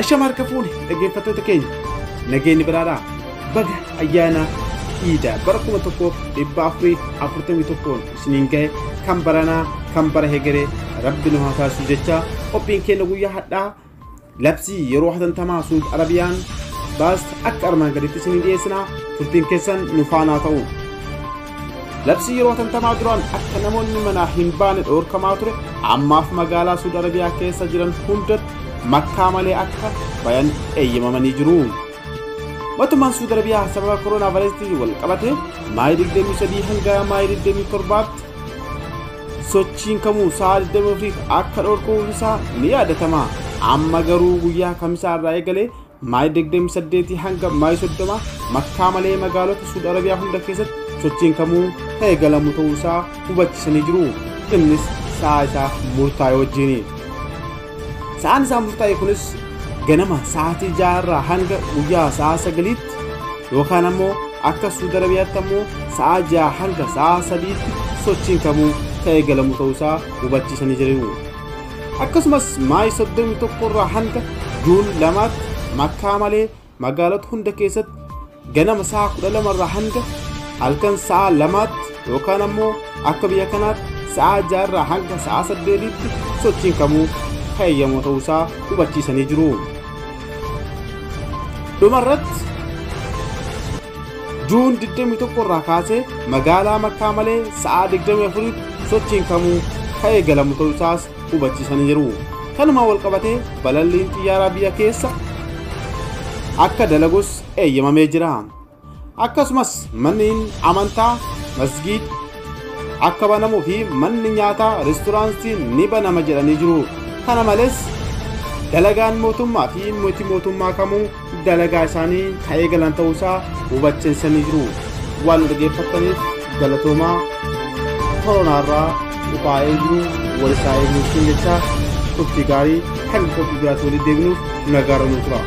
Ashama harka fuune dhaggeeffattoota keenya nageenyi biraadhaa baga ayyaana Iida bara 1441 isiniin gahe kan baranaa kan bara hegeree Rabbi nu haa taasisu jecha qophiin keenya guyyaa hadhaa labsii yeroo hatantamaa Saudi Arabiyaan baast akka armaan gaditti isiniin dhiyeessinaa turtiin keessan nu faanaa ta'u. Labsii yeroo hatantamaa duraan akka namoonni manaa hin baane dhoorkamaa ture ammaaf magaalaa Saudi Arabiyaa keessa jiran hundatti Makkaa malee akka bayan eeyyamamanii jiru. Mootummaan Saudi Arabiyaa sababa koronaa vaayirasiitiin wal qabate Maayii 23 hanga Maayii 27tti sochiin kamuu sa'a 24 akka dhorkuu isaa ni yaadatama. Amma garuu guyyaa kamisaa irraa eegalee Maayii 28 hanga Maayii 30 Makkaa malee magaalota Saudi Arabiyaa hunda keessatti sochiin kamuu eegalamu ta'uu isaa hubachiisanii jiru. Innis sa'a isaa murtaa'e wajjin. Sa'aan isaa murtaa'e kunis ganama sa'aatii 6 irraa hanga guyyaa sa'a 9tti yookaan ammoo akka Saudi Arabiyaatti ammoo sa'a 6 hanga sa'a 3tti sochiin kamuu eegalamu ta'uu isaa hubachiisanii jiru. Akkasumas Maayii 31 irraa hanga Juun 2tti Makkaa malee magaalota hunda keessatti ganama sa'a 12 irraa hanga halkan sa'a 2tti yookaan ammoo akka biyya kanaatti sa'a 6 irraa hanga sa'a 8tti sochiin kamuu eeyyamoo ta'uu isaa hubachiisanii jiru. Dhumarratti Juun 21 irraa kaasee magaalaa Makkaa malee sa'a 24tti sochiin kamuu eegalamu ta'uu isaas hubachiisanii jiru. Kanuma wal qabatee balalliin xiyyaaraa biyya keessa akka dalagus eeyyamamee jira. Akkasumas manneen amantaa masgiid akka banamuu fi manni nyaataa reesturaantiin ni banama jedhanii jiru. Kana malees dalagaan mootummaa fi miti mootummaa kamuu dalagaa isaanii eegalan ta'uu isaa hubachiisanii jiru. Waan dhaggeeffattaniif galatoomaa. Koronaarraa qophaa'ee jiru wal isaa eeguutiin jecha turtii gaarii kan qophii biraatti walitti deebinuuf nagaarra nu tura.